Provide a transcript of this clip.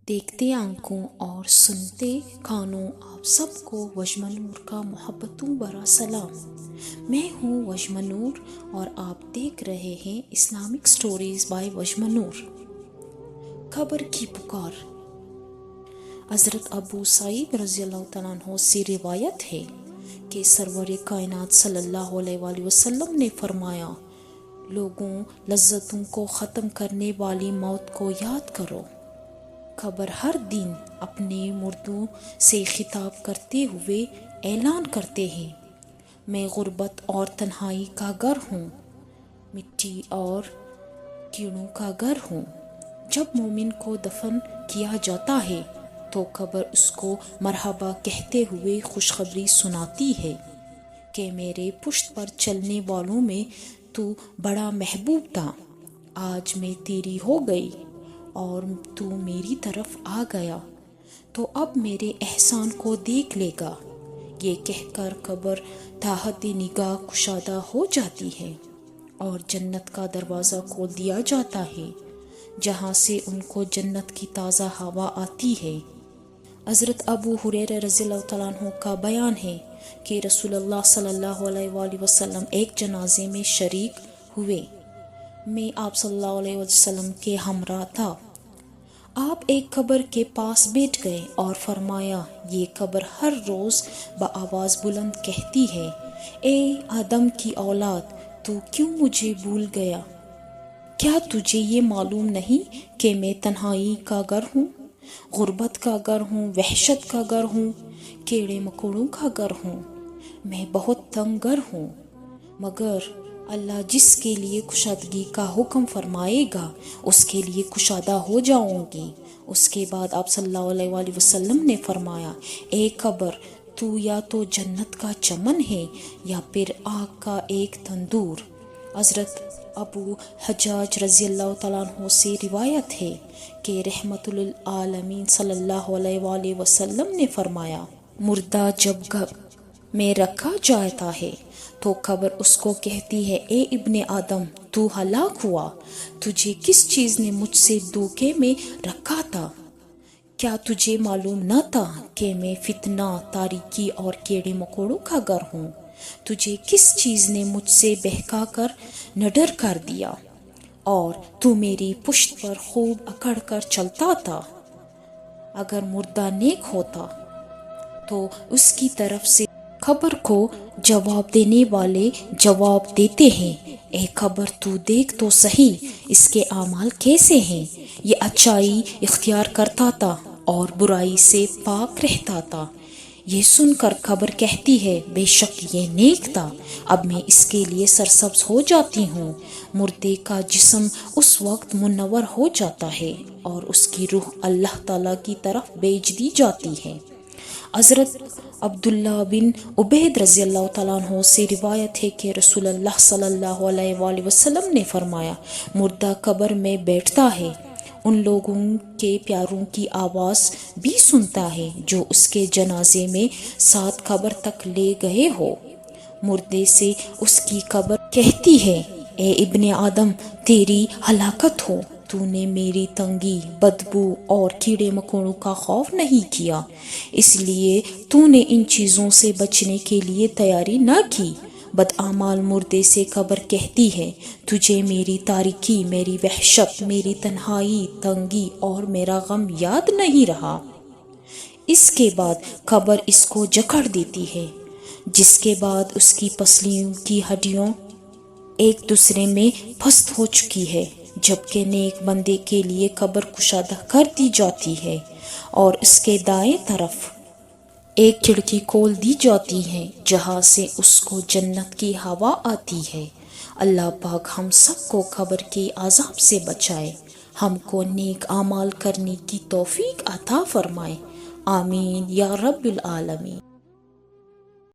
دیکھتے آنکھوں اور سنتے کانوں آپ سب کو وجمنور کا محبتوں برا سلام۔ میں ہوں وجمنور اور آپ دیکھ رہے ہیں اسلامک سٹوریز بائی وجمنور۔ خبر کی پکار۔ حضرت ابو سعید رضی اللہ تعالیٰ عنہ سے روایت ہے کہ سرور کائنات صلی اللہ علیہ وآلہ وسلم نے فرمایا، لوگوں لذتوں کو ختم کرنے والی موت کو یاد کرو۔ خبر ہر دن اپنے مردوں سے خطاب کرتے ہوئے اعلان کرتے ہیں، میں غربت اور تنہائی کا گھر ہوں، مٹی اور کیڑوں کا گھر ہوں۔ جب مومن کو دفن کیا جاتا ہے تو قبر اس کو مرحبا کہتے ہوئے خوشخبری سناتی ہے کہ میرے پشت پر چلنے والوں میں تو بڑا محبوب تھا، آج میں تیری ہو گئی اور تو میری طرف آ گیا تو اب میرے احسان کو دیکھ لے گا۔ یہ کہہ کر قبر تحت نگاہ کشادہ ہو جاتی ہے اور جنت کا دروازہ کھول دیا جاتا ہے، جہاں سے ان کو جنت کی تازہ ہوا آتی ہے۔ حضرت ابو ہریرہ رضی اللہ تعالیٰ عنہ کا بیان ہے کہ رسول اللہ صلی اللہ علیہ وآلہ وسلم ایک جنازے میں شریک ہوئے۔ میں آپ صلی اللہ علیہ وسلم کے ہمراہ تھا۔ آپ ایک قبر کے پاس بیٹھ گئے اور فرمایا، یہ قبر ہر روز بآواز بلند کہتی ہے، اے آدم کی اولاد، تو کیوں مجھے بھول گیا؟ کیا تجھے یہ معلوم نہیں کہ میں تنہائی کا گھر ہوں، غربت کا گھر ہوں، وحشت کا گھر ہوں، کیڑے مکوڑوں کا گھر ہوں، میں بہت تنگ گھر ہوں، مگر اللہ جس کے لیے کشادگی کا حکم فرمائے گا اس کے لیے کشادہ ہو جاؤں گی۔ اس کے بعد آپ صلی اللہ علیہ وآلہ وسلم نے فرمایا، اے قبر، تو یا تو جنت کا چمن ہے یا پھر آگ کا ایک تندور۔ حضرت ابو حجاج رضی اللہ تعالیٰ عنہ سے روایت ہے کہ رحمت للعالمین صلی اللہ علیہ وآلہ وسلم نے فرمایا، مردہ جب میں رکھا جاتا ہے تو قبر اس کو کہتی ہے، اے ابن آدم، تو ہلاک ہوا، تجھے کس چیز نے مجھ سے دھوکے میں رکھا تھا؟ کیا تجھے معلوم نہ تھا کہ میں فتنہ، تاریکی اور کیڑے مکوڑوں کا گھر ہوں؟ تجھے کس چیز نے مجھ سے بہکا کر نڈر کر دیا اور تو میری پشت پر خوب اکڑ کر چلتا تھا؟ اگر مردہ نیک ہوتا تو اس کی طرف سے قبر کو جواب دینے والے جواب دیتے ہیں، اے قبر، تو دیکھ تو صحیح اس کے اعمال کیسے ہیں، یہ اچائی اختیار کرتا تھا اور برائی سے پاک رہتا تھا۔ یہ سن کر قبر کہتی ہے، بے شک یہ نیک تھا، اب میں اس کے لیے سرسبز ہو جاتی ہوں۔ مردے کا جسم اس وقت منور ہو جاتا ہے اور اس کی روح اللہ تعالیٰ کی طرف بھیج دی جاتی ہے۔ حضرت عبداللہ بن عبید رضی اللہ تعالیٰ عنہ سے روایت ہے کہ رسول اللہ صلی اللہ علیہ وآلہ وسلم نے فرمایا، مردہ قبر میں بیٹھتا ہے، ان لوگوں کے پیاروں کی آواز بھی سنتا ہے جو اس کے جنازے میں ساتھ قبر تک لے گئے ہو۔ مردے سے اس کی قبر کہتی ہے، اے ابن آدم، تیری ہلاکت ہو، تو نے میری تنگی، بدبو اور کیڑے مکوڑوں کا خوف نہیں کیا، اس لیے تو نے ان چیزوں سے بچنے کے لیے تیاری نہ کی۔ بدعمال مردے سے قبر کہتی ہے، تجھے میری تاریکی، میری وحشت، میری تنہائی، تنگی اور میرا غم یاد نہیں رہا۔ اس کے بعد قبر اس کو جکڑ دیتی ہے، جس کے بعد اس کی پسلیوں کی ہڈیوں ایک دوسرے میں پست ہو چکی ہے، جبکہ نیک بندے کے لیے قبر کشادہ کر دی جاتی ہے اور اس کے دائیں طرف ایک کھڑکی کھول دی جاتی ہے جہاں سے اس کو جنت کی ہوا آتی ہے۔ اللہ پاک ہم سب کو قبر کے عذاب سے بچائے، ہم کو نیک اعمال کرنے کی توفیق عطا فرمائے، آمین یا رب العالمین۔